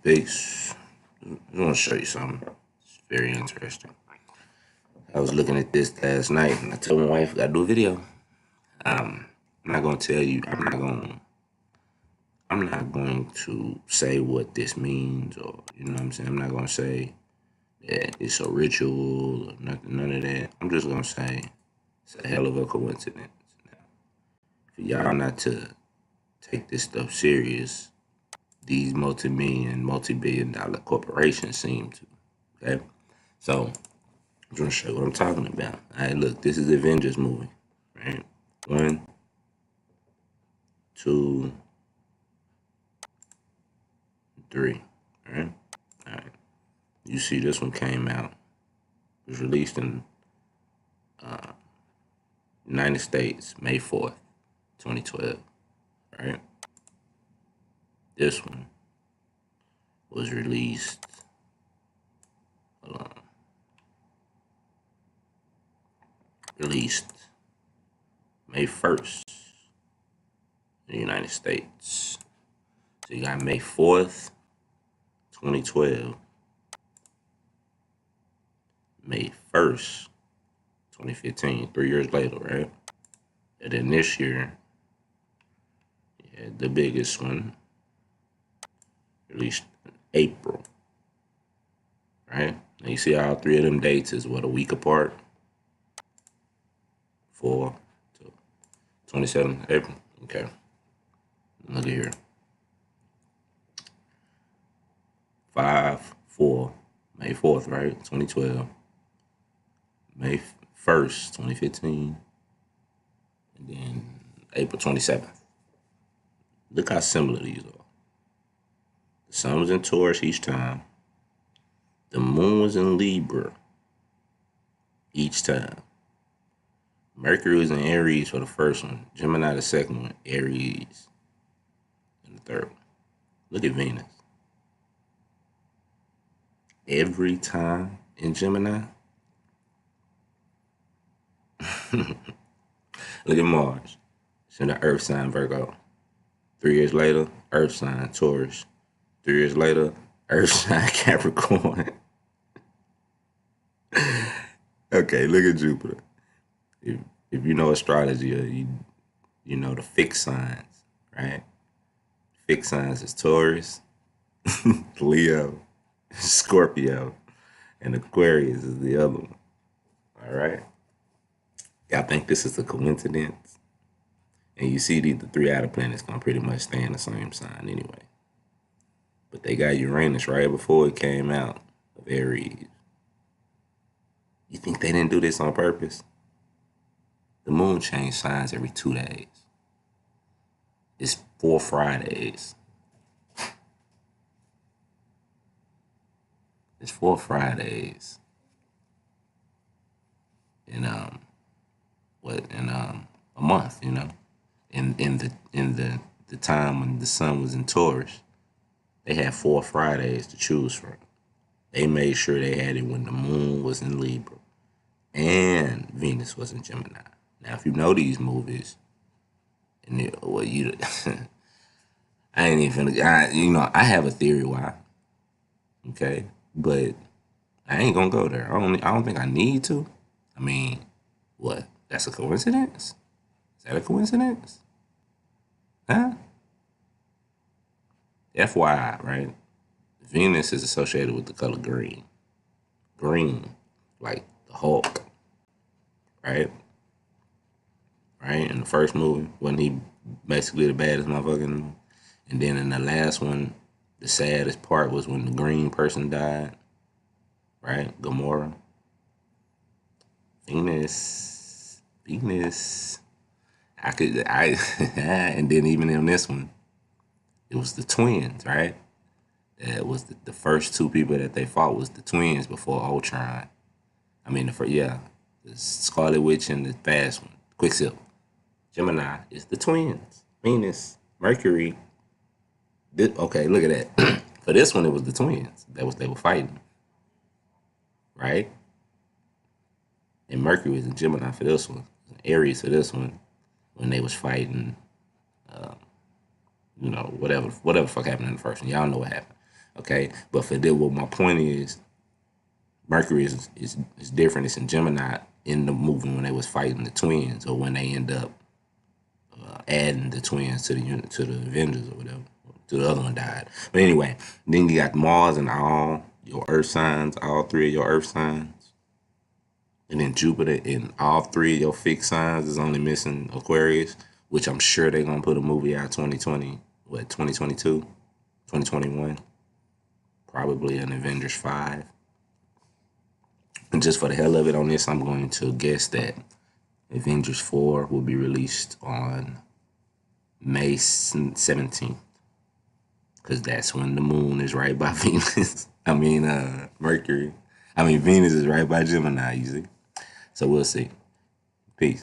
Peace. I want to show you something. It's very interesting. I was looking at this last night, and I told my wife I got to do a video. I'm not gonna tell you. I'm not going to say what this means, or you know what I'm saying. I'm not gonna say that it's a ritual or nothing, none of that. I'm just gonna say it's a hell of a coincidence. Now, for y'all not to take this stuff serious, these multi-million, multi-billion-dollar corporations seem to. Okay, so I'm gonna show you what I'm talking about. All right, look, this is the Avengers movie, right? One, two, three. All right, all right. You see, this one came out. It was released in United States May 4th, 2012. Right. This one was released. Hold on. Released May 1st in the United States. So you got May 4th, 2012. May 1st, 2015. 3 years later, right? And then this year, yeah, the biggest one, released in April. Right? And you see all three of them dates is what, a week apart? 4 to 27th April. Okay. Look at here. 5-4, May 4th, right? 2012. May 1st, 2015. And then April 27th. Look how similar these are. The sun was in Taurus each time. The moon was in Libra each time. Mercury was in Aries for the first one. Gemini the second one. Aries in the third one. Look at Venus. Every time in Gemini. Look at Mars. It's in the Earth sign Virgo. 3 years later, Earth sign Taurus. 3 years later, Earth sign Capricorn. Okay, look at Jupiter. If you know astrology, or you know the fixed signs, right? Fixed signs is Taurus, Leo, Scorpio, and Aquarius is the other one. All right. Y'all think this is a coincidence? And you see the three outer planets gonna pretty much stay in the same sign anyway. But they got Uranus right before it came out of Aries. You think they didn't do this on purpose? The moon changed signs every 2 days. It's 4 Fridays. It's 4 Fridays. In a month, you know. In the time when the sun was in Taurus, they had 4 Fridays to choose from. They made sure they had it when the moon was in Libra and Venus was in Gemini. Now, if you know these movies, and well, you, I ain't even I have a theory why. Okay, but I ain't gonna go there. I don't think I need to. I mean, what? That's a coincidence? Is that a coincidence? Huh? FYI, right? Venus is associated with the color green. Green, like the Hulk, right? Right? In the first movie, wasn't he basically the baddest motherfucker? And then in the last one, the saddest part was when the green person died, right? Gamora. Venus. And then even in this one, it was the twins, right? That was the first two people that they fought was the twins before Ultron. I mean, the Scarlet Witch and the fast one, Quicksilver. Gemini is the twins. Venus, Mercury. Okay, look at that. For this one, it was the twins they were fighting, right? And Mercury was in Gemini for this one, Aries for this one, when they was fighting. Whatever fuck happened in the first one. Y'all know what happened. Okay, but for that, what my point is, Mercury is different. It's in Gemini in the movie when they was fighting the twins, or when they end up adding the twins to the unit to the Avengers or whatever. To the other one died. But anyway, then you got Mars and all your Earth signs, all three of your Earth signs, and then Jupiter in all three of your fixed signs is only missing Aquarius, which I'm sure they're gonna put a movie out 2020, what 2022, 2021, probably an Avengers 5. And just for the hell of it on this, I'm going to guess that Avengers 4 will be released on May 17th. Because that's when the moon is right by Venus. Mercury. Venus is right by Gemini, you see. So we'll see.